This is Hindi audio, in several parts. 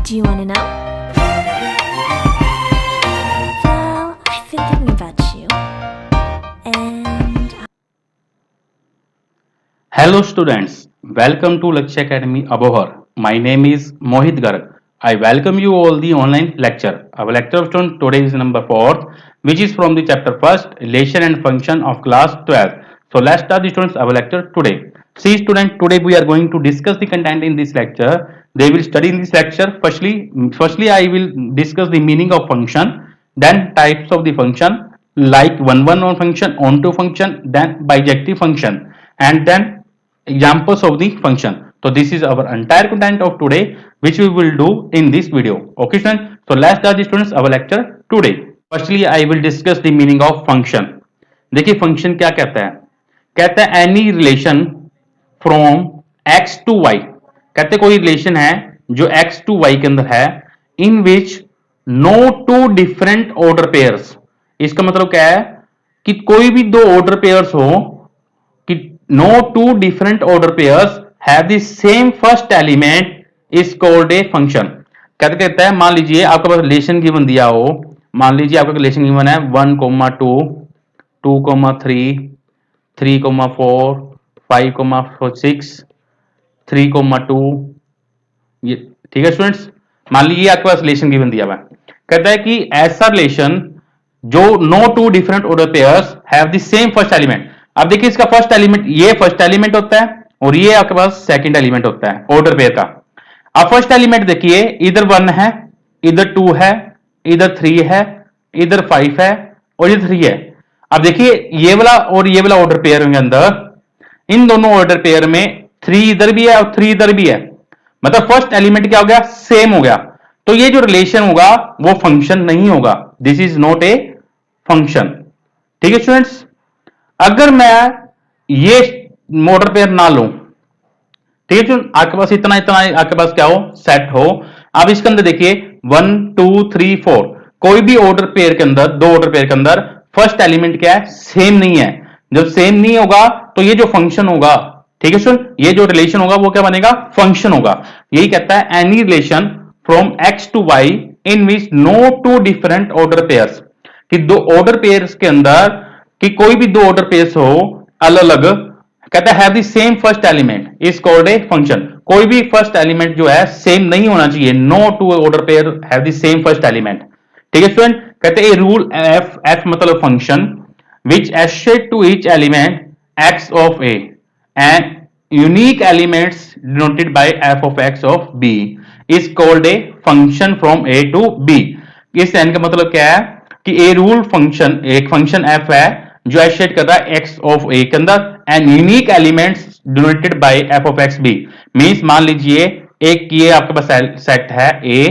Do you want to know? Well, I've been thinking about you. And Hello students, welcome to Lakshya Academy Abohar. My name is Mohit Garg. I welcome you all the online lecture. Our lecture of today is number 4, which is from the chapter 1st, relation and function of class 12. So let's start the students our lecture today. See student, today we are going to discuss the content in this lecture. They will study in this lecture. Firstly I will discuss the meaning of function, then types of the function like one on function, onto function, then bijective function, and then examples of the function. So this is our entire content of today which we will do in this video. Okay students, so let's start the students our lecture today. Firstly I will discuss the meaning of function. देखिए फंक्शन क्या कहता है, कहता है any relation from x to y, कहते कोई रिलेशन है जो x टू y के अंदर है, in which no two different order pairs. इसका मतलब क्या है कि कोई भी दो ऑर्डर पेयर्स हो, कि no two different order pairs have the same first element is called a function। कहता है मान लीजिए आपके पास रिलेशन गिवन दिया हो, मान लीजिए आपका रिलेशन गिवन है 1,2 2,3 3,4 5,6 3,2, ये ठीक है स्टूडेंट्स। मान लीजिए आपके पास रिलेशन गिवन दिया हुआ है, कहता है कि ऐसा रिलेशन जो no two different order pairs have the same first element. अब देखिए इसका फर्स्ट एलिमेंट, ये फर्स्ट एलिमेंट होता है और ये आपके पास सेकंड एलिमेंट होता है ऑर्डर पेयर का। अब फर्स्ट एलिमेंट देखिए, इधर 1 है, इधर 2 है, इधर 3 है, इधर 5 है और इधर 3 है। अब देखिए ये वाला और ये वाला ऑर्डर पेयर के अंदर, इन दोनों ऑर्डर पेयर में 3 इधर भी है और 3 इधर भी है, मतलब फर्स्ट एलिमेंट क्या हो गया, सेम हो गया। तो ये जो रिलेशन होगा वो फंक्शन नहीं होगा, this is not a function. ठीक है स्टूडेंट्स, अगर मैं ये ऑर्डर पेयर ना लूं, ठीक है, आपके पास इतना इतना आपके पास क्या हो, सेट हो। अब इसके अंदर देखिए 1 2 3 4, कोई भी ऑर्डर पेयर के अंदर, दो ऑर्डर पेयर के अंदर फर्स्ट एलिमेंट क्या है, सेम नहीं है। जब सेम नहीं होगा तो ये जो फंक्शन होगा, ठीक है सुन, ये जो रिलेशन होगा वो क्या बनेगा, फंक्शन होगा। यही कहता है any relation from X to Y in which no two different order pairs, कि दो ऑर्डर पेयर्स के अंदर, कि कोई भी दो ऑर्डर पेयर्स हो अलग अलग, कहता है have the same first element is called a function. कोई भी फर्स्ट एलिमेंट जो है सेम नहीं होना चाहिए, no two order pair have the same first element. ठीक है स्टूडेंट, कहते हैं रूल एफ, एफ मतलब function, which associate to each element X of A and unique elements denoted by F of X of B is called a function from A to B. इस एन का मतलब क्या है कि ए रूल फंक्शन, एक फंक्शन एफ है जो एसोसिएट कर रहा है एक्स ऑफ ए के अंदर and unique elements denoted by F of X B. Means मान लीजिए एक ये आपके पास सेट है ए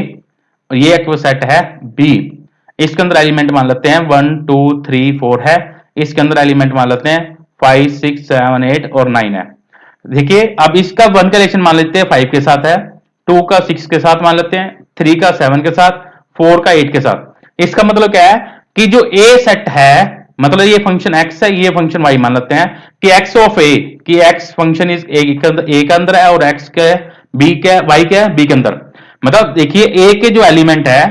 और ये आपके पास सेट है बी, इसके अंदर एलिमेंट मान लेते हैं 1 2 3 4 है, इसके अंदर एलिमेंट मान लेते हैं 5 6 7 8 और 9 है। देखिए अब इसका 1 का रिलेशन मान लेते हैं 5 के साथ है, 2 का 6 के साथ मान लेते हैं, 3 का 7 के साथ, 4 का 8 के साथ। इसका मतलब क्या है कि जो ए सेट है, मतलब ये फंक्शन x है, ये फंक्शन y मान लेते हैं कि x ऑफ a, कि x फंक्शन इज a के अंदर है और x क्या है, b क्या है, y क्या है, b के अंदर। मतलब देखिए a के जो एलिमेंट है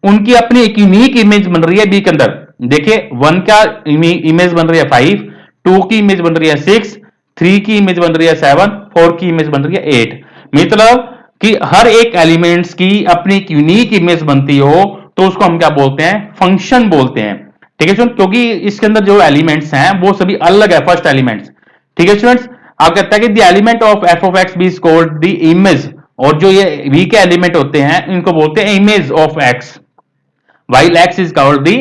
उनकी अपनी एक यूनिक इमेज बन रही है b के अंदर। देखिए 1 का इमेज बन रही है 5, 2 की इमेज बन रही है 6, 3 की इमेज बन रही है 7, 4 की इमेज बन रही है 8। मतलब कि हर एक एलिमेंट्स की अपनी एक यूनिक इमेज बनती हो तो उसको हम क्या बोलते हैं, फंक्शन बोलते हैं। ठीक है स्टूडेंट, क्योंकि इसके अंदर जो एलिमेंट्स हैं वो सभी अलग है, फर्स्ट एलिमेंट्स। ठीक है स्टूडेंट्स, आप कहता है कि the element of F of X B is called the image, और जो ये वी के एलिमेंट होते हैं इनको बोलते हैं image of x, while x is called the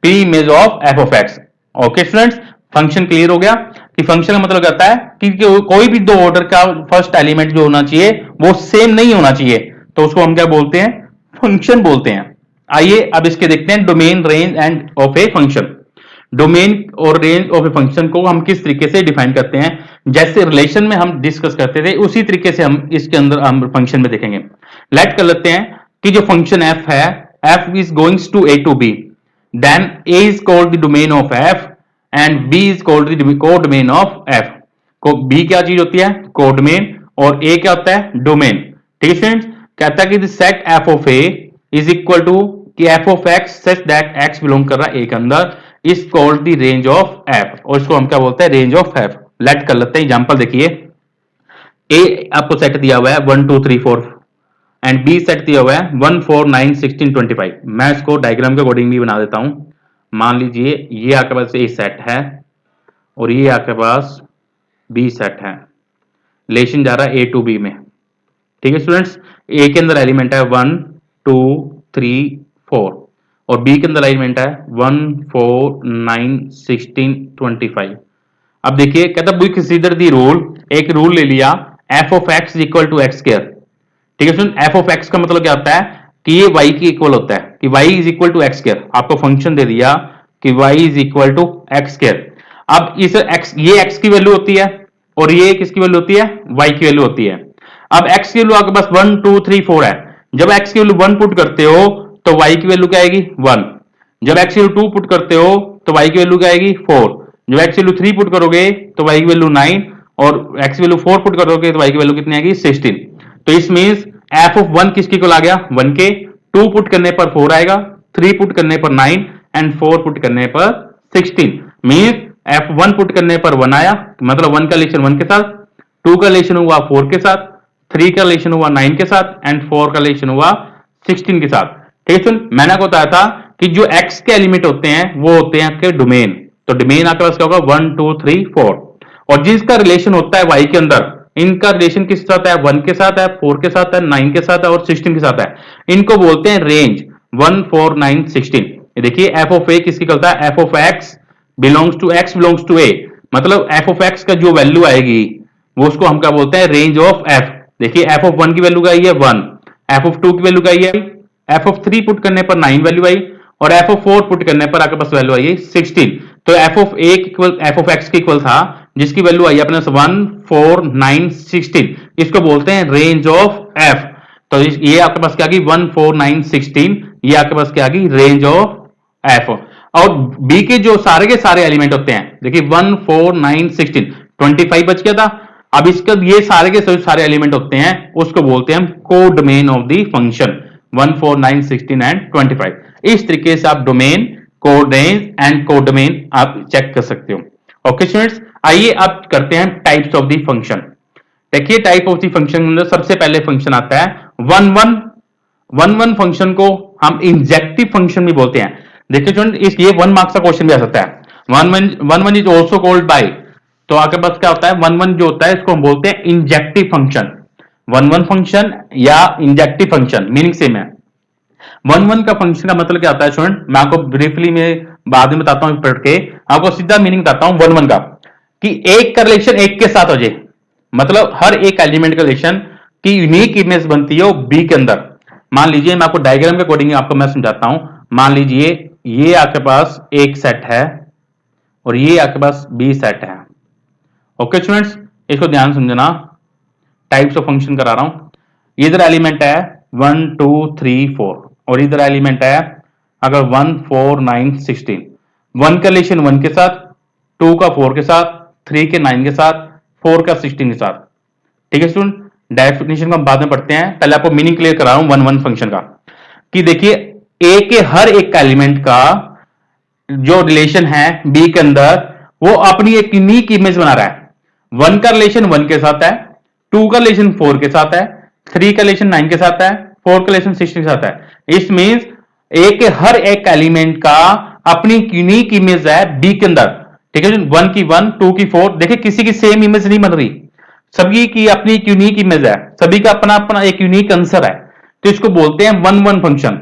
p image of f of x। Okay students, function clear हो गया कि फंक्शन का मतलब कहता है कि कोई भी दो ऑर्डर का फर्स्ट एलिमेंट जो होना चाहिए वो सेम नहीं होना चाहिए, तो उसको हम क्या बोलते हैं, फंक्शन बोलते हैं। आइए अब इसके देखते हैं domain, range end of a function. Domain और रेंज ऑफ ए फंक्शन को हम किस तरीके से डिफाइन करते हैं, जैसे रिलेशन में हम डिस्कस करते थे उसी तरीके से हम इसके अंदर हम फंक्शन में देखेंगे। लेट कर लेते हैं कि जो फंक्शन f है, f is going to a to b, then a is called the domain of f and b is called the codomain of f। को b क्या चीज होती है, कोडोमेन, और a क्या होता है, डोमेन। ठीक है स्टूडेंट्स, कहता है कि set f of A is equal to कि F of x such that x belong कर रहा है ए के अंदर is called the range of f, और इसको हम क्या बोलते हैं, रेंज ऑफ एफ। लेट कर लेते हैं एग्जांपल। देखिए ए आपको सेट दिया हुआ है 1 2 3 4 एंड बी सेट दिया हुआ है 1 4 9 16 25। मैं इसको डायग्राम के अकॉर्डिंग भी बना देता हूं। मान लीजिए ये आपके पास ए सेट है और ये आपके पास बी सेट है, रिलेशन जा रहा है ए टू बी में। ठीक है स्टूडेंट्स, ए के अंदर एलिमेंट है 1 2 3 4 और बी के अंदर एलिमेंट है 1 4 9 16 25। अब देखिए कहता वी कंसीडर द रूल, एक रूल ले लिया F of x equal to x square. ठीक है स्टूडेंट, एफ ऑफ एक्स का मतलब क्या होता है कि ये y की इक्वल होता है कि y is equal to x square. आपको फंक्शन दे दिया कि y is equal to x square. अब इस x, ये x की वैल्यू होती है और ये किसकी वैल्यू होती है, y की वैल्यू होती है। अब x की वैल्यू आपके पास 1 2 3 4 है। जब x की वैल्यू 1 पुट करते हो तो y की वैल्यू क्या आएगी 1। जब x की वैल्यू 2 पुट करते हो तो y की वैल्यू क्या आएगी 4। जब x की वैल्यू 3 पुट करोगे तो y की वैल्यू 9 और x की वैल्यू 4 पुट करोगे तो y की वैल्यू कितनी आएगी 16। तो इस मींस एफ ऑफ 1 किसकी इक्वल आ गया 1 के, 2 पुट करने पर 4 आएगा, 3 पुट करने पर 9 एंड 4 पुट करने पर 16। मींस एफ 1 पुट करने पर 1 आया, मतलब 1 का रिलेशन 1 के साथ, 2 का रिलेशन हुआ 4 के साथ, 3 का रिलेशन हुआ 9 के साथ एंड 4 का रिलेशन हुआ 16 के साथ। ठीक है सुन, मैंने आपको बताया था कि जो x के एलिमेंट होते हैं वो होते हैं आपके डोमेन। तो डोमेन आपके पास क्या होगा 1 2 3 4 और जिसका रिलेशन होता है y के अंदर, इनका रिलेशन किस साथ है 1 के साथ है, 4 के साथ है, 9 के साथ है और 16 के साथ है। इनको बोलते हैं रेंज 1 4 9 16। देखिए एफ ऑफ ए किसकी करता है, f of x belongs to x belongs to A, मतलब एफ ऑफ एक्स का जो वैल्यू आएगी वो उसको हम क्या बोलते हैं रेंज ऑफ एफ। देखिए एफ ऑफ 1 की वैल्यू का आई है 1, एफ ऑफ 2 की वैल्यू का आई है, एफ ऑफ 3 पुट करने पर 9 वैल्यू आई और एफ ऑफ 4 पुट करने पर आपके पास वैल्यू आई है 16। तो F of A equal F of x के इक्वल था जिसकी वैल्यू आई अपने 1 4 9 16, इसको बोलते हैं रेंज ऑफ एफ। तो ये आपके पास क्या आ गई 1 4 9 16, ये आपके पास क्या आ गई रेंज ऑफ एफ। और बी के जो सारे के सारे एलिमेंट होते हैं, देखिए 1 4 9 16 25 बच गया था। अब इसका ये सारे के सारे एलिमेंट होते हैं उसको बोलते हैं हम codomain of the function 1 4 9 16 and 25। इस तरीके से आप domain, code range and codomain आप चेक कर सकते हो। ओके स्टूडेंट्स, आइए अब करते हैं टाइप्स ऑफ द फंक्शन। देखिए टाइप ऑफ द फंक्शन में सबसे पहले फंक्शन आता है 1 1 फंक्शन को हम इंजेक्टिव फंक्शन भी बोलते हैं। देखिए स्टूडेंट, इस ये 1 मार्क्स का क्वेश्चन भी आ सकता है। 1 1 इज आल्सो कॉल्ड बाय, तो आपके पास क्या होता है 1 1 जो होता है इसको हम बोलते हैं इंजेक्टिव फंक्शन। 1 1 फंक्शन या इंजेक्टिव फंक्शन मीनिंग सेम है। 1 1 का फंक्शन का मतलब क्या होता है स्टूडेंट, मैं आपको ब्रीफली में बाद में बताता हूं पढ़ के, आपको सीधा मीनिंग बताता हूं 1 1 का, कि एक का रिलेशन एक के साथ हो जाए, मतलब हर एक एलिमेंट का रिलेशन की यूनिक इमेज बनती है वो बी के अंदर। मान लीजिए मैं आपको डायग्राम के अकॉर्डिंग आपको मैं समझाता हूं। मान लीजिए ये आपके पास एक सेट है और ये आपके पास बी सेट है। ओके स्टूडेंट्स, इसको ध्यान समझना, टाइप्स ऑफ फंक्शन करा रहा हूं। इधर एलिमेंट है 1 2 3 4 और इधर एलिमेंट है अगर 1 4 9 16। 1 का रिलेशन 1 के साथ, 2 का 4 के साथ, 3 के 9 के साथ, 4 का 16 के साथ। ठीक है स्टूडेंट, डेफिनेशन को हम बाद में पढ़ते हैं, पहले आपको मीनिंग क्लियर करा रहा हूं 1 1 फंक्शन का। कि देखिए ए के हर एक एलिमेंट का जो रिलेशन है बी के अंदर वो अपनी एक यूनिक इमेज बना रहा है। 1 का रिलेशन 1 के साथ है, 2 का रिलेशन 4 के साथ है, 3 का रिलेशन 9 के साथ है, 4 का रिलेशन 16 के साथ है। इस मींस ए के हर एक एलिमेंट का अपनी यूनिक इमेज है बी के अंदर। ठीक है, 1 की 1, 2 की 4, देखिए किसी की सेम इमेज नहीं बन रही, सभी की अपनी एक यूनिक इमेज है, सभी का अपना अपना एक यूनिक आंसर है। तो इसको बोलते हैं 1 1 फंक्शन।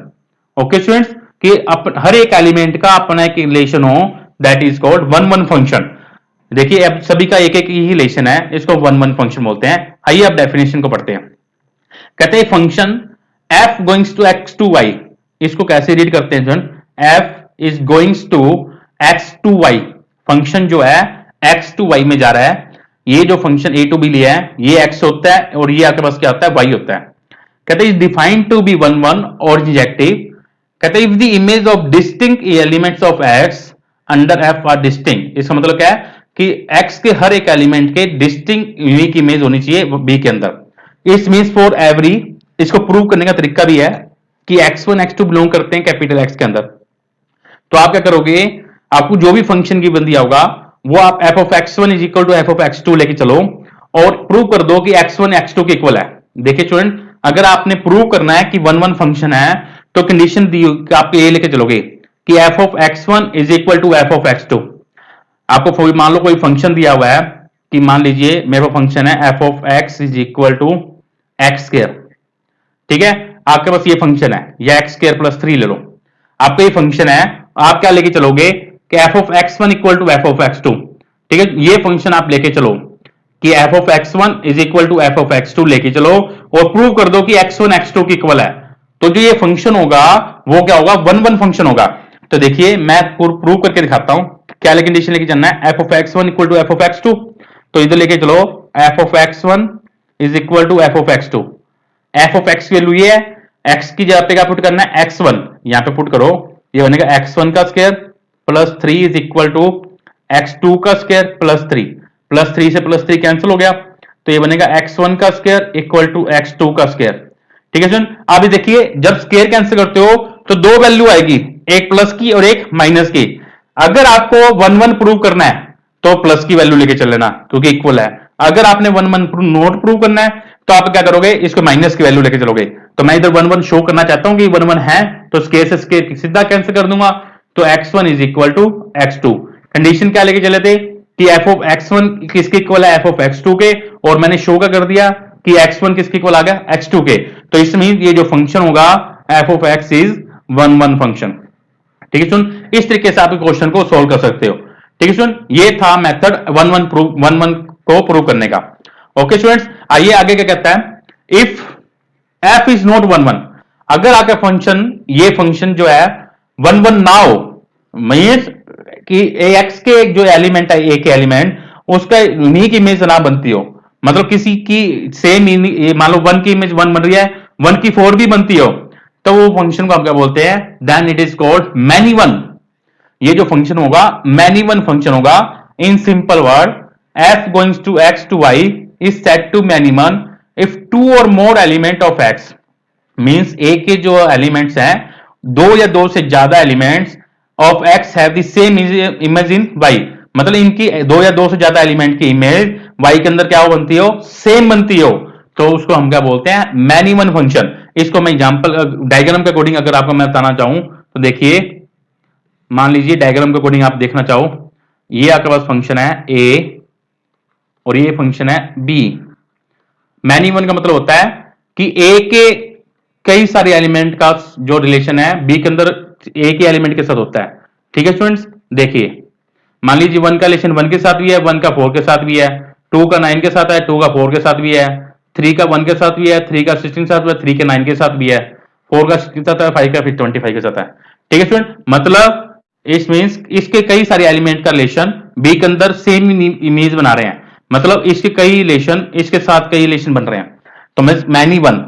ओके स्टूडेंट्स, कि हर एक एलिमेंट का अपना एक रिलेशन हो, दैट इज कॉल्ड 1 1 फंक्शन। देखिए अब सभी का एक एक ही रिलेशन है, इसको 1 1 फंक्शन बोलते हैं। आइए अब डेफिनेशन को पढ़ते हैं। कहते हैं function f goings to x to y, इसको कैसे रीड करते हैं जन, f is goings to x to y, function जो है x टू y में जा रहा है। ये जो फंक्शन a टू b लिया है ये x होता है और ये आपके पास क्या होता है y होता है। कहते हैं डिफाइंड टू बी 1 1 और इंजेक्टिव। कहते हैं if the image of distinct elements of x under f are distinct, इसका मतलब क्या है कि x के हर एक एलिमेंट के डिस्टिंक्ट यूनिक इमेज होनी चाहिए b के अंदर। इट मींस फॉर एवरी इसको प्रूव करने का तरीका भी है कि x1 x2 बिलोंग करते हैं कैपिटल X के अंदर। तो आप क्या करोगे, आपको जो भी फंक्शन की बन दिया होगा वो आप f of x1 is equal to f of x2 लेके चलो और प्रूव कर दो कि x1 x2 के इक्वल है। देखिए स्टूडेंट, अगर आपने प्रूव करना है कि वन वन फंक्शन है तो कंडीशन दी आप ये लेके चलोगे कि f of x1 is equal to f of x2। आपको मान लो कोई फंक्शन दिया हुआ है कि मान लीजिए मेरे पास फंक्शन है f of x is equal to x square, ठीक है। आपके पास ये फंक्शन है या एक्स स्क्वायर प्लस 3 ले लो, आपका ये फंक्शन है। आप क्या लेके चलोगे कि f of x1 equal to f of x2, ठीक है। ये फंक्शन आप लेके चलो कि f of x1 is equal to f of x2 लेके चलो और प्रूव कर दो कि x1 x2 की इक्वल है। तो जो ये फंक्शन होगा वो क्या होगा, वन वन फंक्शन होगा। तो देखिए मैं प्रूव करके दिखाता हूं, क्या लेके कंडीशन लेके चलना है, f of x1 equal to f of x2। तो इधर लेके चलो f of x1 is equal to f of x2। f of x की वैल्यू ये है, x की जगह पे क्या पुट करना है, x1 यहां पे पुट करो, ये बनेगा x1 का square plus 3 is equal to x2 का स्क्वायर प्लस 3, प्लस 3 से प्लस 3 कैंसिल हो गया, तो ये बनेगा x1 का स्क्वायर इक्वल टू x2 का स्क्वायर, ठीक है सुन। अभी देखिए जब स्क्वायर कैंसिल करते हो तो दो वैल्यू आएगी, एक प्लस की और एक माइनस की। अगर आपको वन वन प्रूव करना है तो प्लस की वैल्यू लेके चल लेना क्योंकि इक्वल है। अगर आपने वन वन नोट प्रूव करना है तो आप क्या करोगे, इसको माइनस की वैल्यू लेके चलोगे। तो मैं इधर वन वन शो करना चाहता हूं कि वन वन है तो स्क्वायर से स्क्वायर सीधा कैंसिल कर दूंगा, तो x1 is equal to x2। Condition क्या लेके चले थे कि f ऑफ x1 किसके इक्वल है, f ऑफ x2 के, और मैंने शो का कर दिया कि x1 किसके इक्वल आ गया, x2 के। तो इसमें ये जो फंक्शन होगा f of x is one one function, ठीक है सुन। इस तरीके से आप क्वेश्चन को सोल्व कर सकते हो, ठीक है सुन। ये था मेथड वन वन को प्रूव करने का। ओके स्टूडेंट्स, आइए आगे क्या कहता है, if f is not one one, अगर आपका फंक्शन ये फंक्शन जो है वन वन ना हो, मीन्स कि x के जो एलिमेंट है a के एलिमेंट उसका यूनिक इमेज ना बनती हो, मतलब किसी की सेम मान लो 1 की इमेज 1 बन रही है, 1 की 4 भी बनती हो, तो वो फंक्शन को आप क्या बोलते हैं, then it is called many one. ये जो फंक्शन होगा मैनी वन फंक्शन होगा। In simple word, f goings to x to y is set to many one if two or more element of x, means a के जो एलिमेंट्स हैं, दो या दो से ज्यादा elements of x have the same image in y, मतलब इनकी दो या दो से ज्यादा एलिमेंट की इमेज y के अंदर क्या बनती हो, सेम बनती हो, तो उसको हम क्या बोलते हैं, मैनी वन फंक्शन। इसको मैं एग्जांपल डायग्राम के अकॉर्डिंग अगर आपको मैं बताना चाहूं तो देखिए, मान लीजिए डायग्राम के अकॉर्डिंग आप देखना चाहो, ये आपके पास फंक्शन है a और ये फंक्शन है b। मैनी वन का मतलब होता है कि a के कई सारे एलिमेंट का जो रिलेशन है b के अंदर a के एलिमेंट के साथ होता है, ठीक है स्टूडेंट्स। देखिए मान लीजिए 1 का रिलेशन 1 के साथ भी है, 1 का 4 के साथ भी है, 2 का 9 के साथ है, 2 का 4 के साथ भी है, 3 का 1 के साथ भी है, 3 का 16 के साथ भी है, 3 के 9 के साथ भी है, 4 का 16 के साथ है, 5 का फिर 25 के साथ है, ठीक है स्टूडेंट। मतलब इस मींस इसके कई सारे एलिमेंट का रिलेशन b के अंदर सेम इमेज बना रहे हैं, मतलब इसके कई रिलेशन इसके साथ कई रिलेशन बन रहे हैं, तो मैनी वन,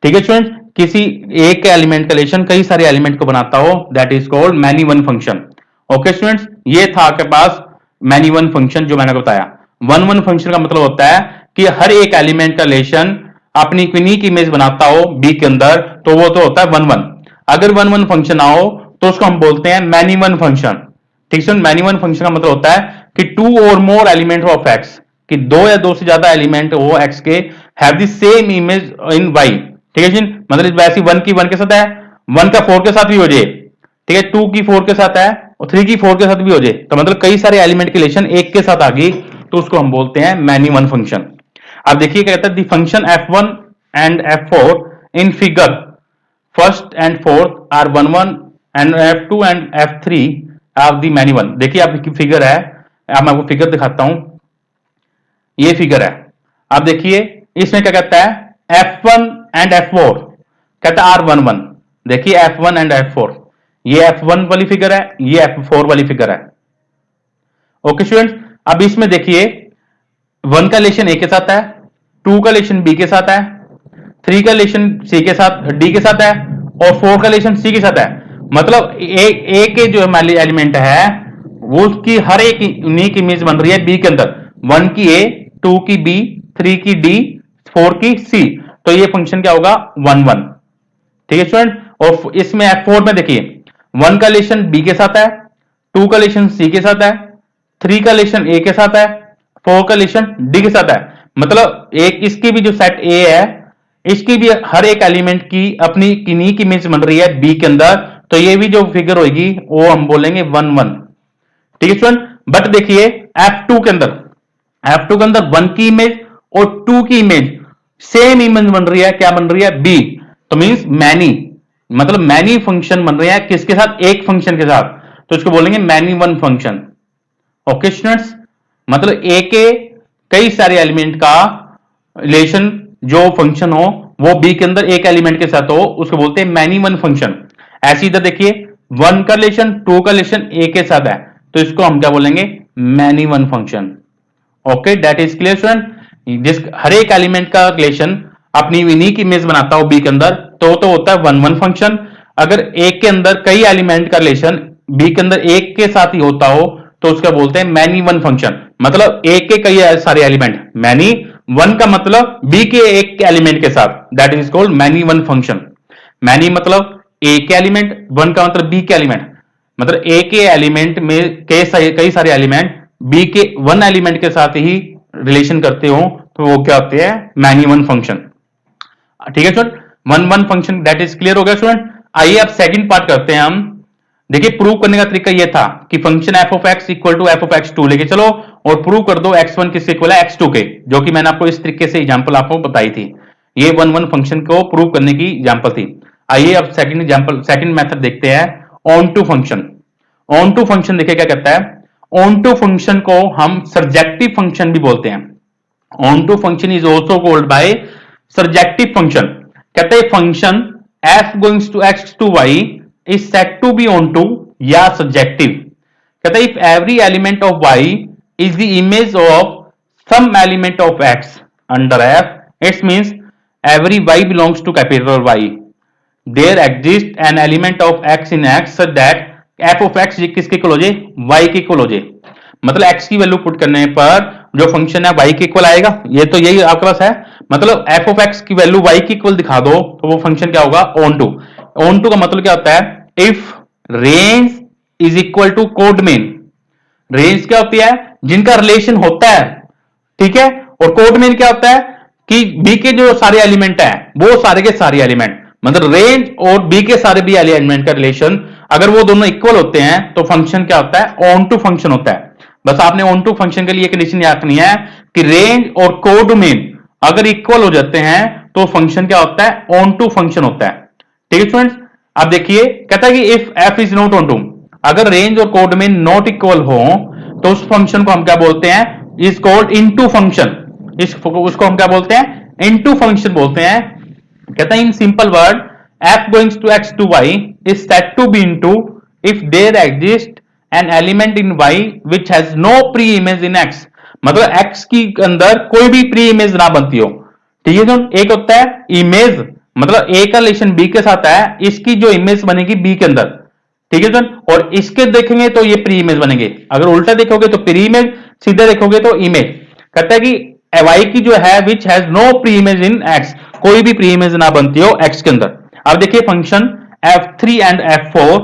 ठीक है स्टूडेंट। किसी एक एलिमेंट का रिलेशन कई सारे एलिमेंट को बनाता हो, that is called many one function. Okay students, ये था आपके पास मैनी वन फंक्शन जो मैंने बताया। वन वन फंक्शन का मतलब होता है कि हर एक एलिमेंट का रिलेशन अपनी यूनिक इमेज बनाता हो b के अंदर, तो वो तो होता है वन वन। अगर वन वन फंक्शन ना हो तो उसको हम बोलते हैं मैनी वन फंक्शन, ठीक है। मैनी वन फंक्शन का मतलब होता है कि टू और मोर एलिमेंट ऑफ x, कि दो या दो से ज्यादा एलिमेंट वो x के have the same image in y, ठीक है जी। मतलब वैसे 1 की 1 के साथ है, 1 का 4 के साथ भी हो जाए, ठीक है, 2 की 4 के साथ है और 3 की 4 के साथ भी हो जाए, तो मतलब कई सारे एलिमेंट के रिलेशन एक के साथ आ गई, तो उसको हम बोलते हैं मैनी वन फंक्शन। अब देखिए क्या कहता है, the function f1 and f4 in figure first and fourth are one one and f2 एंड f3 are the many one. देखिए आपकी फिगर है, अब मैं आपको फिगर दिखाता हूं, ये फिगर है। आप देखिए इसमें क्या कहता है, f1 एंड f4 कहता है R11। देखिए f1 एंड f4, ये f1 वाली फिगर है, ये f4 वाली फिगर है। ओके स्टूडेंट्स, अब इसमें देखिए 1 का रिलेशन a के साथ है, 2 का रिलेशन b के साथ है, 3 का रिलेशन c के साथ d के साथ है और 4 का रिलेशन c के साथ है। मतलब a के जो एलिमेंट है वो उसकी हर एक यूनिक इमेज बन रही है b के अंदर, 1 की a, 2 की b, 3 की d, 4 की c। तो ये फंक्शन क्या होगा 1 1। ठीक है स्टूडेंट, और इसमें F4 में देखिए 1 का रिलेशन B के साथ है, 2 का रिलेशन C के साथ है, 3 का रिलेशन A के साथ है, 4 का रिलेशन D के साथ है। मतलब एक इसकी भी जो सेट A है, इसकी भी हर एक एलिमेंट की अपनी यूनिक इमेज बन रही है B के अंदर, तो ये भी जो फिगर होगी वो हम बोलेंगे 1 1। ठीक है स्टूडेंट, बट देखिए F2 के अंदर, F2 के अंदर 1 की इमेज और 2 की इमेज सेम इमेज बन रही है, क्या बन रही है B, तो मींस मैनी, मतलब मैनी फंक्शन बन रहे हैं किसके साथ, एक फंक्शन के साथ, तो इसको बोलेंगे many one function. Okay students, मतलब ए के कई सारे एलिमेंट का रिलेशन जो फंक्शन हो वो बी के अंदर एक एलिमेंट के साथ हो, उसको बोलते हैं मैनी वन फंक्शन। ऐसे इधर देखिए 1 का रिलेशन 2 का रिलेशन ए के साथ है, तो इसको हम क्या बोलेंगे, many one function. Okay, that is clear student. जिस हर एक एलिमेंट का रिलेशन अपनी यूनिक इमेज बनाता हो बी के अंदर, तो होता है 1 1 फंक्शन। अगर ए के अंदर कई एलिमेंट का रिलेशन बी के अंदर एक के साथ ही होता हो, तो उसका बोलते हैं मैनी वन फंक्शन। मतलब ए के कई सारे एलिमेंट, मैनी वन का मतलब बी के एक एलिमेंट के साथ, that is called many one function. Many मतलब ए के एलिमेंट, वन का मतलब बी के एलिमेंट, मतलब ए के एलिमेंट में कई सारे एलिमेंट बी के वन एलिमेंट के साथ ही रिलेशन करते हो, तो वो क्या होते हैं, मैनी वन फंक्शन। ठीक है student, 1 1 function, that is clear हो गया स्टूडेंट। आइए अब सेकंड पार्ट करते हैं हम। देखिए प्रूव करने का तरीका ये था कि function f of x equal to f of x2 लेके चलो और प्रूव कर दो x1 किसके इक्वल है, x2 के, जो कि मैंने आपको इस तरीके से एग्जांपल आपको बताई थी। ये 1 1 फंक्शन को प्रूव करने की एग्जांपल थी। आइए अब सेकंड एग्जांपल, सेकंड मेथड देखते हैं, onto function. Onto function देखिए क्या कहता है, ऑन टू फंक्शन को हम सर्जेक्टिव फंक्शन भी बोलते हैं। Onto function is also called by surjective function. कहते हैं function f goings to x to y is said to be onto या subjective। कहता है if every element of y is the image of some element of x under f, it means every y belongs to capital Y, there exists an element of x in x such that f of x किसके इक्वल हो जाए, y के इक्वल हो जाए। मतलब x की वैल्यू पुट करने पर जो फंक्शन है y के इक्वल आएगा, ये तो यही आपके पास है। मतलब f of x की वैल्यू y के इक्वल दिखा दो तो वो फंक्शन क्या होगा, ऑन टू। ऑन टू का मतलब क्या होता है, if range is equal to codomain. Range क्या होती है, जिनका रिलेशन होता है, ठीक है, और कोडमेन क्या होता है कि बी के जो सारे एलिमेंट है वो सारे के सारे एलिमेंट, मतलब रेंज और बी के सारे बी एलिमेंट का रिलेशन अगर वो दोनों इक्वल होते हैं तो फंक्शन क्या होता है, ऑन टू फंक्शन होता है। बस आपने ऑन टू फंक्शन के लिए कंडीशन याद करनी है कि रेंज और कोडमेन अगर इक्वल हो जाते हैं तो फंक्शन क्या होता है, ऑन टू फंक्शन होता है। ठीक है स्टूडेंट्स, अब देखिए कहता है कि if f is not onto, अगर रेंज और कोडमेन नॉट इक्वल हो तो उस फंक्शन को हम क्या बोलते हैं, इज कॉल्ड इनटू फंक्शन। उसको हम क्या बोलते हैं, इनटू फंक्शन बोलते हैं। कहता है in simple word f goings to x to y is said to be into if there exist an element in y which has no pre image in x। मतलब x की अंदर कोई भी प्री इमेज ना बनती हो। ठीक है, एक होता है इमेज, मतलब ए का रिलेशन बी के साथ है, इसकी जो इमेज बनेगी बी के अंदर। ठीक है, और इसके देखेंगे तो ये प्री इमेज बनेंगे, अगर उल्टा देखोगे तो प्री इमेज, सीधे देखोगे तो इमेज। कहता है कि y की जो है which has no pre image in x, कोई भी प्री इमेज ना बनती हो x के अंदर। अब देखिए फंक्शन f3 एंड f4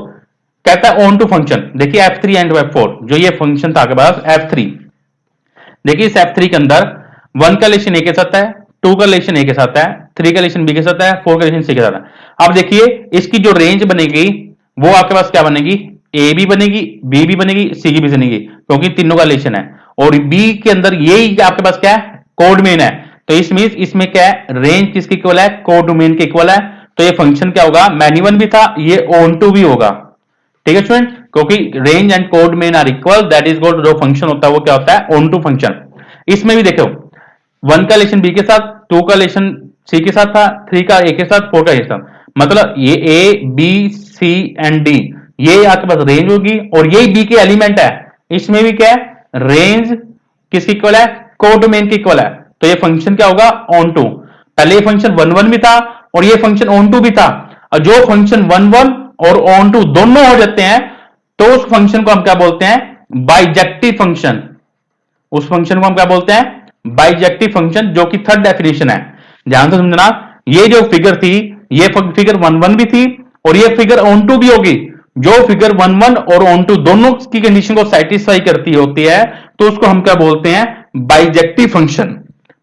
कहता है ऑन टू फंक्शन। देखिए f3 एंड f4 जो ये फंक्शन था आपके पास f3, देखिए इस f3 के अंदर 1 का रिलेशन a के साथ है, 2 का रिलेशन a के साथ है, 3 का रिलेशन b के साथ है, 4 का रिलेशन c के साथ है। अब देखिए इसकी जो रेंज बनेगी वो आपके पास क्या बनेगी, a भी बनेगी, b भी बनेगी, c भी बनेगी, क्योंकि तीनों का रिलेशन है। और b के अंदर यही आपके पास क्या है, कोडमेन है, तो इसमें क्या है, रेंज किसके इक्वल है, कोडमेन के इक्वल है। तो ये फंक्शन क्या होगा, मैनी वन भी था, ये ऑन टू भी होगा। ठीक है स्टूडेंट, क्योंकि range and codomain are equal, that is called, जो फंक्शन होता है वो क्या होता है, ऑन टू फंक्शन। इसमें भी देखो 1 का रिलेशन b के साथ, 2 का रिलेशन c के साथ था, 3 का a के साथ, 4 का a के साथ, मतलब ये a b c and d ये आपके पास रेंज होगी और यही b के एलिमेंट है। इसमें भी क्या है, रेंज किसकी इक्वल है, कोडमेन की इक्वल है। तो ये फंक्शन क्या होगा, ऑन टू। पहले ये फंक्शन 1 1 भी था और ये फंक्शन ऑन टू भी था, और जो फंक्शन 1 1 और ऑन टू दोनों हो जाते हैं तो उस फंक्शन को हम क्या बोलते हैं, बाइजेक्टिव फंक्शन। उस फंक्शन को हम क्या बोलते हैं, बाइजेक्टिव फंक्शन, जो कि थर्ड डेफिनेशन है। ध्यान से समझना, ये जो फिगर थी, ये फिगर 1 1 भी थी और ये फिगर ऑन टू भी होगी। जो फिगर 1 1 और ऑन टू दोनों की कंडीशन को सेटिस्फाई करती होती है तो उसको हम क्या बोलते हैं, bijective function.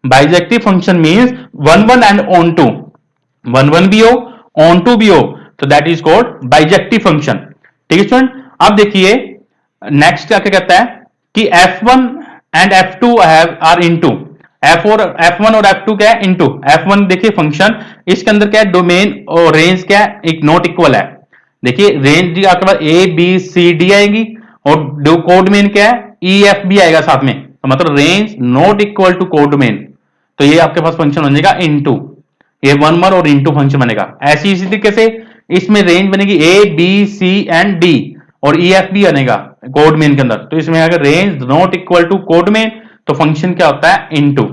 Bijective function means 1 1 and onto, 1 1 भी हो ऑन टू भी हो, तो that is called bijective function. ठीक है स्टूडेंट, अब देखिए नेक्स्ट क्या कहता है कि F1 and F2 are into, F1 और F2 क्या है, इनटू F1। देखिए फंक्शन, इसके अंदर क्या है, डोमेन और रेंज क्या है, एक नॉट इक्वल है। देखिए रेंज आपके पास ए बी सी डी आएगी और कोड मेन क्या है, ई एफ भी आएगा साथ में, तो मतलब range not equal to codomain, तो ये आपके पास फंक्शन बनेगा इनटू, ये 1 1 और इनटू फंक्शन बनेगा। ऐसी इसी तरीके से इसमें रेंज बनेगी A B C and D और ई एफ भी बनेगा कोड मेन के अंदर, तो इसमें अगर range not equal to codomain तो फंक्शन क्या होता है, इनटू।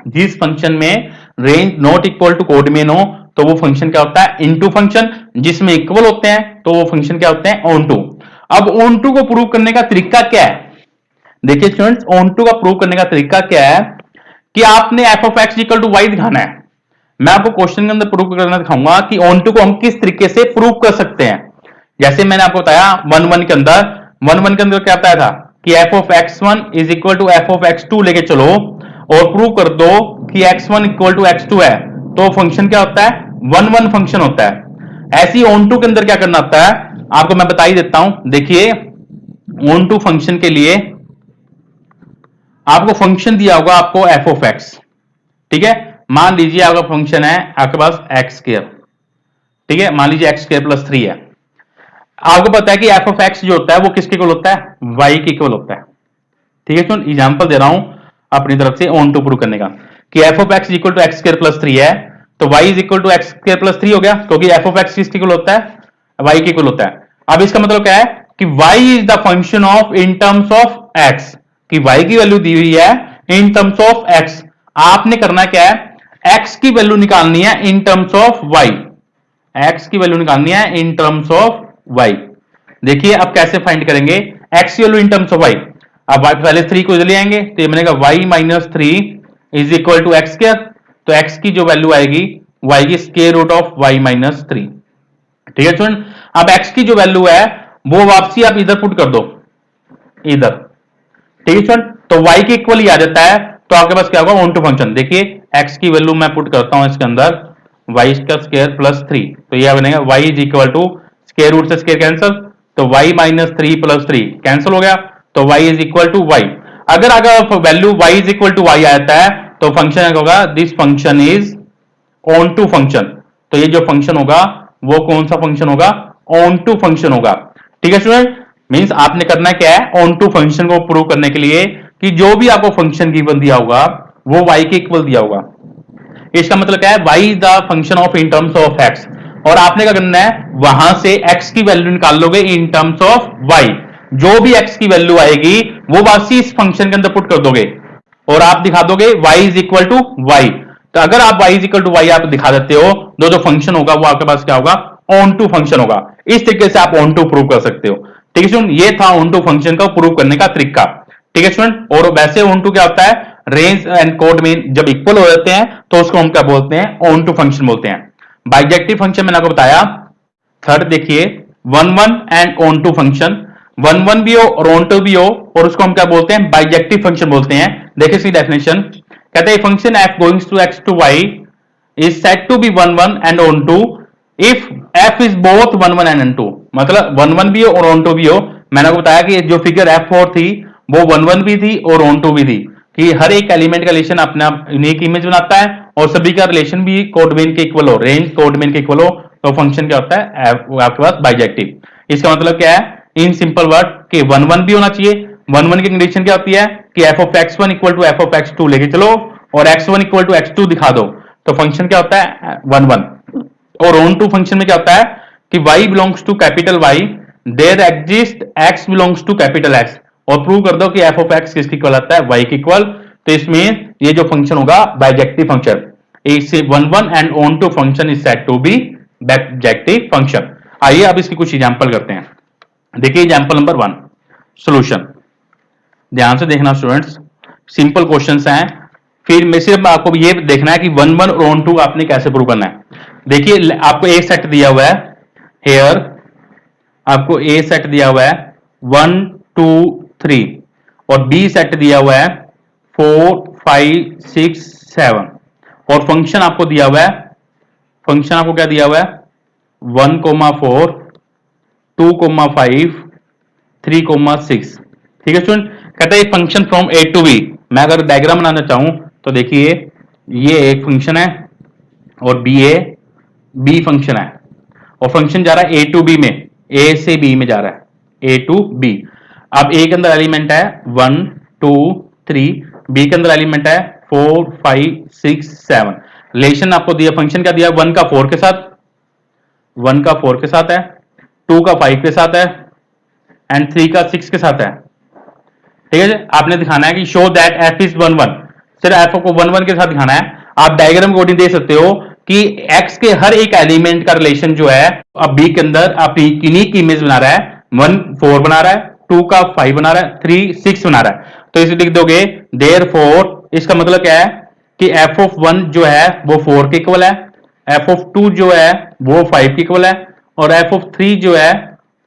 जिस फंक्शन में range not equal to codomain हो तो वो फंक्शन क्या होता है, इनटू फंक्शन। जिसमें इक्वल होते हैं तो वो फंक्शन क्या होते हैं, ऑन टू। अब ऑन टू को प्रूव करने का तरीका क्या है, देखिए स्टूडेंट्स, ऑन टू का प्रूव करने का तरीका क्या है कि आपने F of x equal to Y दिखाना है। मैं आपको क्वेश्चन के अंदर प्रूव करना दिखाऊंगा कि ऑन टू को हम किस तरीके से प्रूव कर सकते हैं। जैसे मैंने आपको बताया 1 1 के अंदर क्या बताया था कि F of x1 is equal to F of x2 लेके चलो और प्रूव कर दो कि x1 इक्वल टू x2 है, तो फंक्शन क्या होता है, 1 1 फंक्शन होता है। ऐसी ऑन टू के अंदर क्या करना होता है आपको मैं बता ही देता हूं। देखिए ऑन टू फंक्शन के लिए आपको फंक्शन दिया होगा, आपको एफ ऑफ एक्स, ठीक है। मान लीजिए आपका फंक्शन है आपके पास एक्स स्क्वायर, ठीक है, मान लीजिए एक्स स्क्वायर प्लस 3 है। आपको पता है कि एफ ऑफ एक्स जो होता है वो किसके इक्वल होता है, वाई के इक्वल होता है। ठीक है, तो एग्जांपल दे रहा हूं अपनी तरफ से ऑन टू प्रूव करने का कि F of x equal to x square plus 3 है, तो y is equal to x square plus 3 हो गया, क्योंकि एफ ऑफ एक्स किसके इक्वल होता है, वाई के इक्वल होता है। अब इसका मतलब क्या है कि y is the function of in terms of x, कि वाई की वैल्यू दी हुई है इन टर्म्स ऑफ एक्स। आपने करना क्या है, एक्स की वैल्यू निकालनी है in terms of y, x की वैल्यू निकालनी है इन टर्म्स ऑफ वाई। देखिए अब कैसे फाइंड करेंगे एक्स की value in terms of y. अब पहले 3 को इधर ले आएंगे तो ये बनेगा y minus 3 is equal to x square, तो एक्स की जो वैल्यू आएगी वाई की square root of y minus 3। ठीक है स्टूडेंट, अब एक्स की जो वैल्यू है वो वापसी आप इधर पुट कर दो, इधर। ठीक है स्टूडेंट, तो वाई के इक्वल ही आ जाता है, तो आपके पास क्या होगा, ऑन टू फंक्शन। देखिए एक्स की वैल्यू मैं पुट करता हूं इसके अंदर, वाई का स्क्वायर प्लस 3, तो यह बनेगा y is equal to square root से स्क्वायर कैंसिल, तो वाई माइनस 3 प्लस 3 कैंसिल हो गया, तो y is equal to y. अगर value y is equal to y आता है तो फंक्शन होगा this function is onto function, तो ये जो फंक्शन होगा वो कौन सा फंक्शन होगा, ऑन टू फंक्शन होगा। ठीक है स्टूडेंट, मींस आपने करना क्या है, ऑन टू फंक्शन को प्रूव करने के लिए कि जो भी आपको फंक्शन गिवन दिया होगा वो y के इक्वल दिया होगा। इसका मतलब क्या है, y is the function of in terms of x, और आपने क्या करना है, वहां से x की वैल्यू निकाल लोगे इन टर्म्स ऑफ y। जो भी x की वैल्यू आएगी वो वापसी इस फंक्शन के अंदर पुट कर दोगे और आप दिखा दोगे y is equal to y. तो अगर आप y is equal to y आप दिखा देते हो, जो फंक्शन होगा वो आपके पास क्या होगा, ऑन टू फंक्शन होगा। इस तरीके से आप ऑन टू प्रूव कर सकते हो। ठीक है स्टूडेंट, ये था ऑन टू फंक्शन का प्रूव करने का तरीका। ठीक है स्टूडेंट, और वैसे ऑन टू क्या होता है, रेंज एंड कोड में जब इक्वल हो जाते हैं तो उसको हम क्या बोलते हैं, ऑन टू फंक्शन बोलते हैं। बाइजेक्टिव फंक्शन मैंने आपको बताया। थर्ड देखिए 1 1 एंड ऑन टू फंक्शन, 1 1 भी हो और ऑन टू भी हो और उसको हम क्या बोलते हैं, बाइजेक्टिव फंक्शन बोलते हैं। देखिए इसकी डेफिनेशन कहते हैं function f goings to x to y is said to be 1 1 and on 2 if f is both 1 1 and on 2, मतलब 1 1 भी हो और on 2 भी हो। मैंने आपको बताया कि जो फिगर f4 थी वो 1 1 भी थी और on 2 भी थी, कि हर एक एलिमेंट का रिलेशन अपना यूनिक इमेज बनाता है और सभी का रिलेशन भी कोडमेन के इक्वल हो, रेंज कोडमेन के इक्वल हो, तो फंक्शन क्या होता है, आपके पास बाइजेक्टिव। इसका मतलब क्या है, इन सिंपल वर्ड कि 1 1 भी होना चाहिए। 1 1 की कंडीशन क्या होती है कि f of x1 equal to f of x2 लेके चलो और x1 इक्वल टू x2 दिखा दो, तो फंक्शन क्या होता है, 1 1। और ऑन टू फंक्शन में क्या होता है कि y belongs to capital Y, there exist x belongs to capital X, और प्रूव कर दो कि f ऑफ x किसके इक्वल आता है, y के इक्वल। तो इसमें ये जो फंक्शन होगा बाइजेक्टिव फंक्शन, इससे 1 1 and onto function is said to be bijective function. आइए अब इसकी कुछ एग्जांपल करते हैं। देखिए एग्जांपल नंबर 1, सॉल्यूशन। ध्यान से देखना स्टूडेंट्स, सिंपल क्वेश्चंस हैं, फिर मैं सिर्फ आपको ये देखना है कि 1 1 और ऑन टू आपने कैसे प्रूव करना है। देखिए आपको ए सेट दिया हुआ है, हेयर आपको ए सेट दिया हुआ है 1 2 3 और बी सेट दिया हुआ है 4 5 6 7 और फंक्शन आपको दिया हुआ है, फंक्शन आपको क्या दिया हुआ है 1,4 2,5 3,6। ठीक है स्टूडेंट, कहते हैं function from A to B. मैं अगर डायग्राम बनाना चाहूं तो देखिए ये एक फंक्शन है और बी फंक्शन है और फंक्शन जा रहा है ए टू बी में, ए से बी में जा रहा है, ए टू बी। अब ए के अंदर एलिमेंट है 1 2 3, बी के अंदर एलिमेंट है 4 5 6 7। रिलेशन आपको दिया, फंक्शन क्या दिया 1 का 4 के साथ, 1 का 4 के साथ है, 2 का 5 के साथ है एंड 3 का 6 के साथ है। ठीक है, आपने दिखाना है कि शो दैट एफ इज 1 1, सिर्फ एफ को 1 1 के साथ दिखाना है। आप डायग्राम कोडिंग दे सकते हो कि एक्स के हर एक एलिमेंट का रिलेशन जो है, अब बी के अंदर आप यूनिक इमेज बना रहा है, 1 4 बना रहा है, 2 का 5 बना रहा है, 3 6 बना रहा है, तो इसे लिख दोगे देयरफॉर। इसका मतलब क्या है कि एफ ऑफ 1 जो है वो 4 के इक्वल है, एफ ऑफ 2 जो है वो 5 के इक्वल है और एफ ऑफ 3 जो है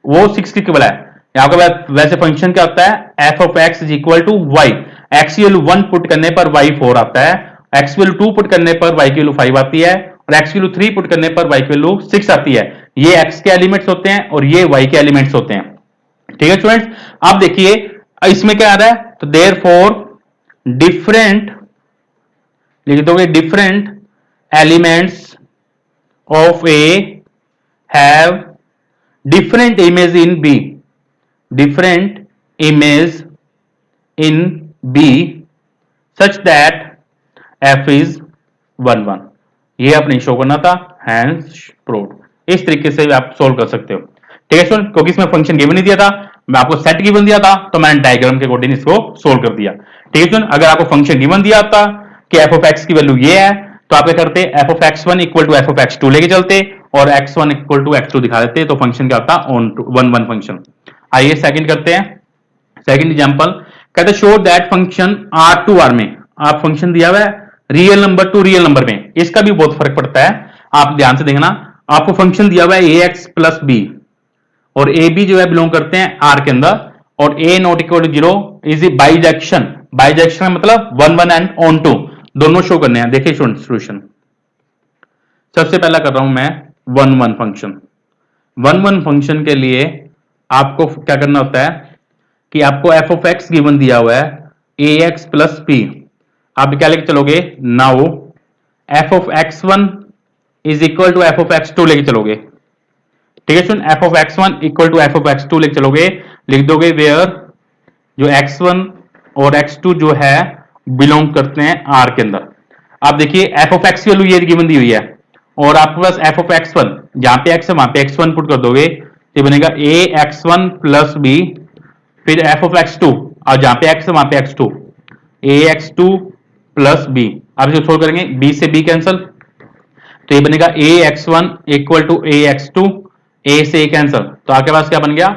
वो 6 के इक्वल है। यहां पर वैसे फंक्शन क्या होता है f of x is equal to y, x की वैल्यू 1 पुट करने पर वाई 4 आता है, एक्स की वैल्यू 2 पुट करने पर वाई की वैल्यू 5 आती है और एक्स की वैल्यू 3 पुट करने पर वाई की वैल्यू 6 आती है। ये एक्स के एलिमेंट्स होते हैं और ये वाई के एलिमेंट्स होते हैं। ठीक है स्टूडेंट्स, अब देखिए इसमें क्या आ रहा है, तो देयरफॉर डिफरेंट लिख दोगे, different elements of A have different image in B, different image in B such that f is 1 1। ये आपने शो करना था, hence proved। इस तरीके से आप सोल्व कर सकते हो। ठीक है स्टूडेंट, क्योंकि इसमें फंक्शन गिवन नहीं दिया था, मैं आपको सेट गिवन दिया था तो मैंने डायग्राम के अकॉर्डिंग इसको सोल्व कर दिया। ठीक है स्टूडेंट, अगर आपको फंक्शन गिवन दिया था कि f ऑफ x की वैल्यू ये है तो आप क्या करते f of x1 equal to f of x2 लेके चलते और x1 इक्वल टू x2 दिखा देते, तो फंक्शन क्या होता ऑन टू 1 1 फंक्शन। आइए सेकंड करते हैं, सेकंड एग्जांपल कहते show that function R to R में, आप फंक्शन दिया हुआ है real number to real number में, इसका भी बहुत फर्क पड़ता है, आप ध्यान से देखना। आपको फंक्शन दिया हुआ है ए एक्स प्लस बी और ए बी जो है बिलोंग करते हैं आर के अंदर और A not equal to 0 is a bijection, bijection मतलब 1 1 एंड ऑन टू दोनों शो करने हैं। देखिए सोल्यूशन, सबसे पहला कर रहा हूं मैं 1 1 फंक्शन। 1 1 फंक्शन के लिए आपको क्या करना होता है कि आपको एफ ऑफ एक्स गिवन दिया हुआ है ए एक्स प्लस पी, आप क्या लेके चलोगे now f of x one is equal to F of x two लेके चलोगे। ठीक है सुन, f of x one equal to F of x two लेके चलोगे, लिख दोगे वेयर जो एक्स वन और एक्स टू जो है बिलोंग करते हैं आर के अंदर। आप देखिए एफ ऑफ एक्स की वैल्यू ये गिवन दी हुई है और आपके पास एफ ऑफ एक्स वन, जहां पे एक्स है वहां पे एक्स वन पुट कर दोगे तो बनेगा a x one plus b, फिर एफ ऑफ एक्स टू और जहां पे एक्स है वहां पे x two, a x two plus b. आप इसको सोल्व करेंगे बी से बी कैंसल तो ये बनेगा a x one equal to a x two, ए से ए कैंसल तो आपके पास क्या बन गया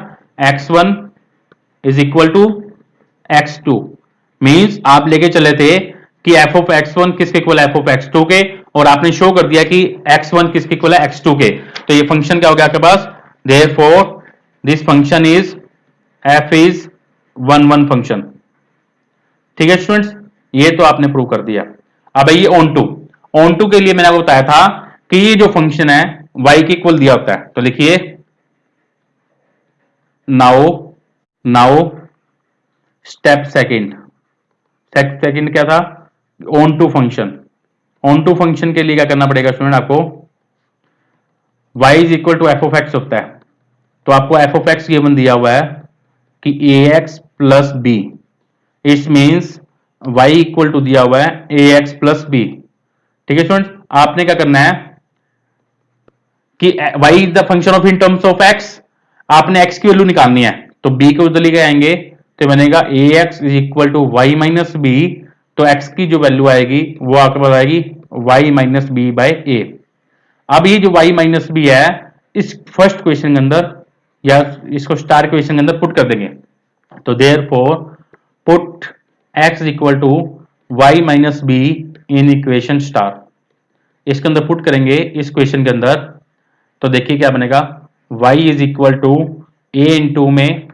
x one is equal to x two. Means आप लेके चले थे कि एफ ऑफ एक्स वन किसके इक्वल है एफ ऑफ एक्स टू के और आपने शो कर दिया कि एक्स वन किसके इक्वल है एक्स टू के, तो ये फंक्शन क्या हो गया आपके पास therefore this function is f is 1 1 function. ठीक है स्टूडेंट्स, ये तो आपने प्रूव कर दिया। अब ये ऑन टू, ऑन टू के लिए मैंने आपको बताया था कि ये जो फंक्शन है y के इक्वल दिया होता है, तो लिखिए नाउ स्टेप सेकंड, सेकंड क्या था onto function. Onto function के लिए क्या करना पड़ेगा स्टूडेंट आपको y is equal to F of x होता है, तो आपको एफ ऑफ एक्स गिवन दिया हुआ है कि a x plus b, it means y equal to दिया हुआ है ए एक्स प्लस बी। ठीक है स्टूडेंट्स, आपने क्या करना है कि y is the function of in terms of x, आपने x की वैल्यू निकालनी है तो b को उधर लेके आएंगे तो बनेगा a x is equal to y minus b, तो x की जो वैल्यू आएगी वो आपके पास आएगी y माइनस बी बाई ए। अब ये जो y माइनस बी है इस फर्स्ट क्वेश्चन के अंदर या इसको स्टार क्वेश्चन के अंदर पुट कर देंगे, तो therefore put x equal to y minus b in equation star, इसके अंदर पुट करेंगे इस क्वेश्चन के अंदर, तो देखिए क्या बनेगा, y is equal to a into में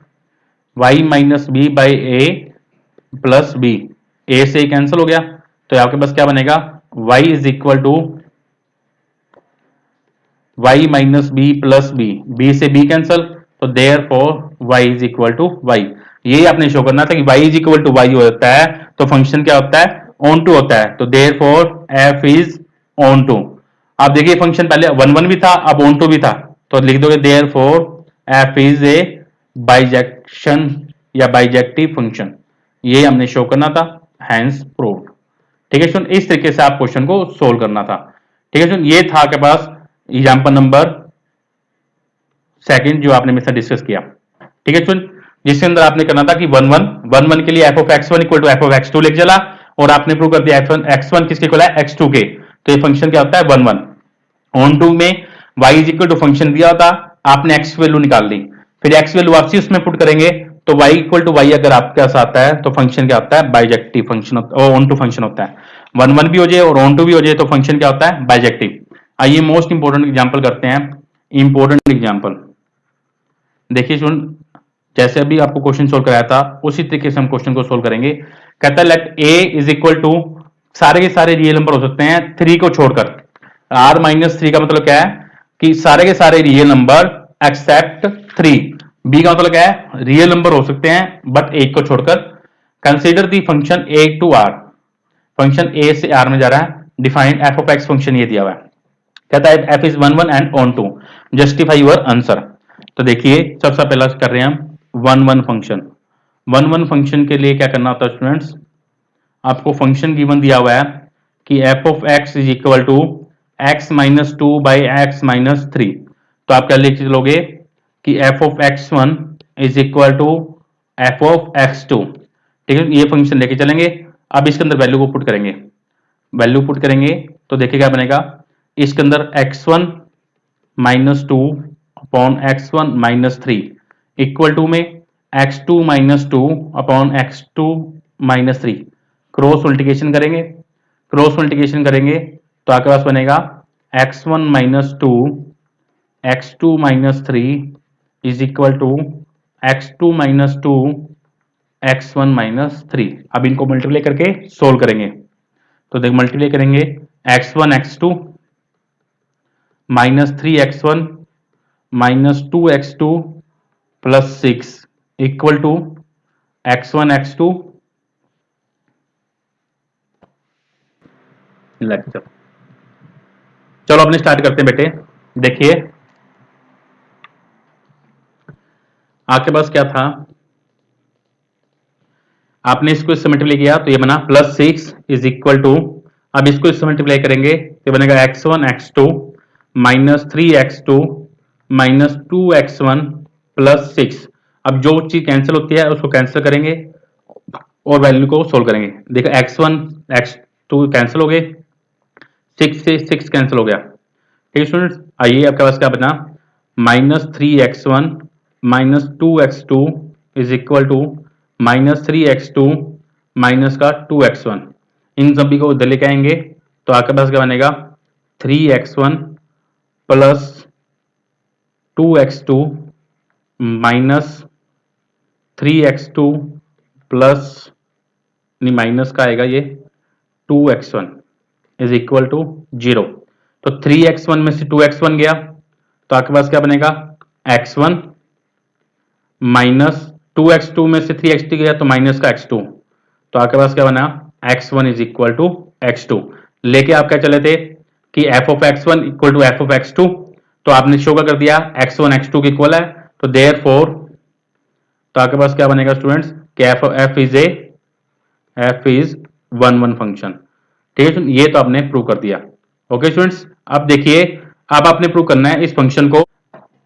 y minus b by a plus b, a से कैंसिल हो गया, तो आपके पास क्या बनेगा, y is equal to y minus b plus b, b से बी कैंसिल, तो therefore y is equal to y. यही आपने शो करना था कि y is equal to y होता है तो फंक्शन क्या होता है, ऑन टू होता है, तो therefore f is onto. आप देखिए फंक्शन पहले वन वन भी था, अब ऑन टू भी था, तो लिख दोगे therefore f is a bijection या बाइजेक्टिव फंक्शन, ये हमने शो करना था, हैंस प्रूव्ड। ठीक है स्टूडेंट, इस तरीके से आप क्वेश्चन को सोल्व करना था। ठीक है स्टूडेंट, ये था आपके पास एग्जाम्पल नंबर सेकंड जो आपने मेरे साथ डिस्कस किया। ठीक है स्टूडेंट, जिसके अंदर आपने करना था कि वन वन के लिए f of x one equal to F of x two लिख चला, और आपने प्रूव कर दिया एक्स वन किसके इक्वल है, एक्स टू के, तो ये फंक्शन क्या होता है, वन वन। ऑन टू में y is equal to function दिया होता, आपने x वैल्यू निकाल ली, फिर x वैल्यू वापसी उसमें पुट करेंगे, तो y इक्वल टू वाई अगर आपके पास आता है तो फंक्शन क्या होता है, बाइजेक्टिव फंक्शन और ऑन टू फंक्शन होता है। वन वन भी हो जाए और ऑन टू भी हो जाए तो फंक्शन क्या होता है, बाइजेक्टिव। आइए मोस्ट इंपोर्टेंट एग्जाम्पल करते हैं, इंपोर्टेंट एग्जाम्पल देखिए सुन, जैसे अभी आपको क्वेश्चन सोल्व कराया था उसी तरीके से हम क्वेश्चन को सोल्व करेंगे। कहता है let a is equal to, सारे के सारे रियल नंबर हो सकते हैं 3 को छोड़कर, r माइनस 3 का मतलब क्या है कि सारे के सारे रियल नंबर एक्सेप्ट 3, b का मतलब क्या है, रियल नंबर हो सकते हैं बट 1 को छोड़कर। Consider the function a to r, function a से r में जा रहा है, define f of x function ये दिया हुआ है, कहता है f is one one and onto, justify your answer. तो देखिए सबसे पहला कर रहे हैं हम one one function. One one function के लिए क्या करना होता है स्टूडेंट्स, आपको फंक्शन गिवन दिया हुआ है कि f of x is equal to x minus two by x minus three, तो आप क्या लिख लोगे कि f of x one is equal to f of x two. ठीक है, ये फंक्शन लेके चलेंगे। अब इसके अंदर वैल्यू को पुट करेंगे, वैल्यू पुट करेंगे तो देखिए क्या बनेगा, इसके अंदर x1 minus two upon x1 minus three equal to में x2 minus two upon x2 minus three, cross multiplication करेंगे, क्रॉस मल्टीप्लिकेशन करेंगे तो आपके पास बनेगा x1 minus two x2 minus three is equal to x2 minus two x1 minus three. अब इनको मल्टीप्लाई करके सोल्व करेंगे, तो देख मल्टीप्लाई करेंगे x1 x2 minus three x1 minus two x2 plus six equal to x1 x2 lecture. चलो अपने स्टार्ट करते हैं बेटे। देखिए आपके पास क्या था, आपने इसको इससे मल्टीप्लाई किया तो ये बना plus six is equal to, अब इसको इससे मल्टीप्लाई करेंगे तो बनेगा x1 x2 minus three x2 minus two x1 plus six. अब जो चीज कैंसिल होती है उसको कैंसिल करेंगे और वैल्यू को सोल्व करेंगे। देखो x1 x2 कैंसिल हो गए, सिक्स से सिक्स कैंसिल हो गया। ठीक है स्टूडेंट्स, आइए आपके पास क्या बना, minus three x1 minus two x2 is equal to minus three x2 minus का टू x1, इन सभी को इधर लेके आएंगे तो आपके पास क्या बनेगा, three x1 plus two x2 minus three x2 plus, नहीं माइनस का आएगा ये, two x1 is equal to zero. तो 3x1 में से 2x1 गया तो आपके पास क्या बनेगा, x1 माइनस 2x2 में से 3x2 गया तो माइनस का x2, तो आपके पास क्या बना, x1 is equal to x2। लेके आप क्या चले थे कि f of x1 equal to f of x2, तो आपने शो कर दिया x1 x2 के इक्वल है, तो देयरफॉर तो आपके पास क्या बनेगा स्टूडेंट्स कि f is one one function. ठीक है, ये तो आपने प्रूव कर दिया। ओके स्टूडेंट्स, अब देखिए अब आपने प्रूव करना है इस फंक्शन को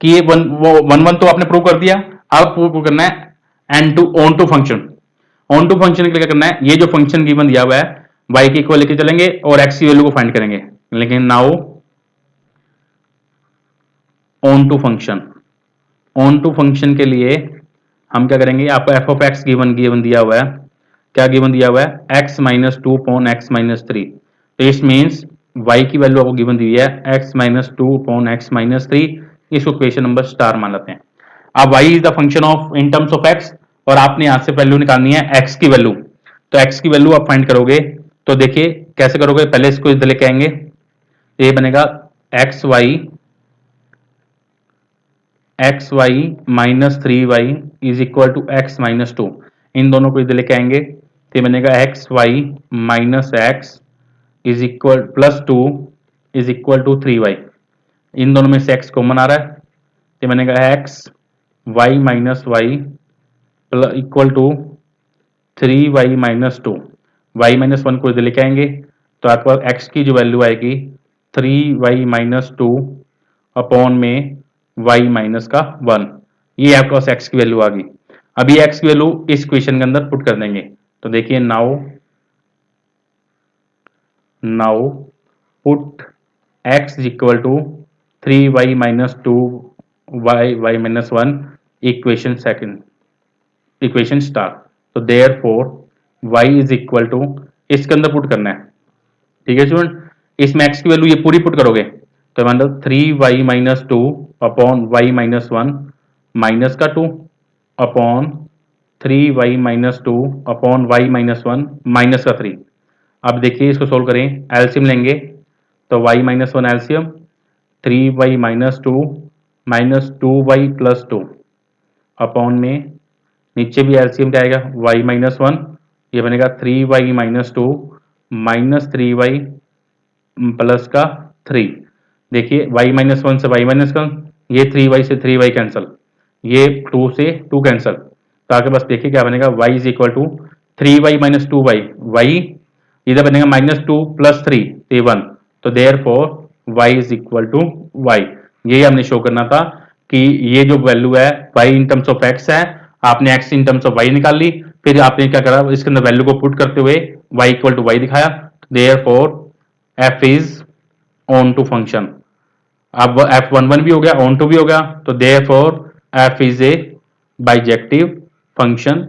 कि ये वन वन तो आपने प्रूव कर दिया, अब प्रूव करना है an to onto function. Onto function के लिए क्या करना है, ये जो फंक्शन गिवन दिया हुआ है y के इक्वल लेके चलेंगे और x की वैल्यू को फाइंड करेंगे। लेकिन now onto function, onto function के लिए हम क्या करेंगे, आपको f ऑफ x गिवन दिया हुआ है, क्या गिवन दिया हुआ है x minus two upon x minus three, तो इस मीन्स y की वैल्यू आपको गिवन दी हुई है x minus two upon x minus three, इसको क्वेश्चन नंबर स्टार मान लेते हैं। अब y is the function of in terms of x और आपने यहां से वैल्यू निकालनी है x की वैल्यू, तो x की वैल्यू आप फाइंड करोगे तो देखिए कैसे करोगे, पहले इसको इधर लेके आएंगे, ये बनेगा x y minus three y is equal to x minus two, इन दोनों को इधर लेके आएंगे तो ये बनेगा x y minus x is equal plus two is equal to three y, इन दोनों में से x कॉमन आ रहा है तो बनेगा x y minus y equal to three y minus two, y minus one को इधर लेके आएंगे तो आपके पास x की जो वैल्यू आएगी three y minus two upon में y माइनस का वन, ये आपके पास x की वैल्यू आ गई। अभी x की वैल्यू इस क्वेश्चन के अंदर पुट कर देंगे तो देखिए now put x is equal to three y minus two y minus one equation second, equation star, तो there four y is equal to, इसके अंदर पुट करना है, ठीक है स्टूडेंट, इसमें x की वैल्यू ये पूरी पुट करोगे तो मतलब three y minus two upon y minus one minus का two upon three y minus two upon y minus one minus का थ्री। अब देखिए इसको सोल्व करें, एलसीएम लेंगे तो y minus one LCM three y minus two y plus two upon में नीचे भी एलसीएम क्या आएगा वाई माइनस वन, ये बनेगा three y minus two minus three y plus का थ्री, देखिए वाई माइनस वन से वाई माइनस वन, ये थ्री वाई से थ्री वाई कैंसल, ये टू से टू कैंसल, तो आगे बस देखिए क्या बनेगा y is equal to three y minus two y, y इधर बनेगा माइनस टू प्लस थ्री तो वन, तो there four y is equal to y, यही हमने शो करना था कि ये जो वैल्यू है y in terms of x है, आपने x in terms of y निकाल ली, फिर आपने क्या करा इसके अंदर वैल्यू को पुट करते हुए y इक्वल टू वाई दिखाया, therefore f is onto function, अब f11 भी हो गया ऑन टू भी हो गया, तो therefore f is A bijective function,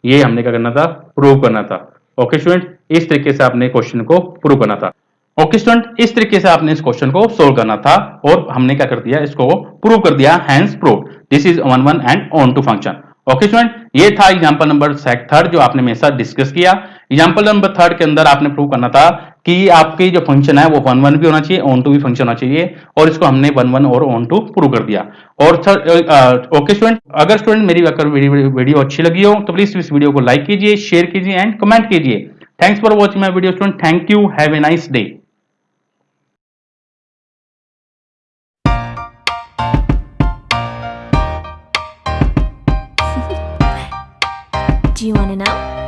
ये हमने क्या करना था प्रूव करना था। ओके स्टूडेंट, इस तरीके से आपने क्वेश्चन को प्रूव करना था। ओके स्टूडेंट, इस तरीके से आपने इस क्वेश्चन को सोल्व करना था और हमने क्या कर दिया इसको प्रूव कर दिया, hence prove this is on one and onto function. Okay student, ये था एग्जांपल नंबर थर्ड जो आपने मेरे साथ डिस्कस किया। एग्जांपल नंबर थर्ड के अंदर आपने प्रूव करना था कि आपकी जो फंक्शन है वो वन वन भी होना चाहिए, ऑन टू भी फंक्शन होना चाहिए, और इसको हमने वन वन और ऑन टू प्रूव कर दिया। और ओके स्टूडेंट, अगर स्टूडेंट मेरी अगर वीडियो अच्छी लगी हो तो प्लीज इस वीडियो को लाइक कीजिए, शेयर कीजिए एंड कमेंट कीजिए। Thanks for watching my video student, thank you, have a nice day. Do you want to know?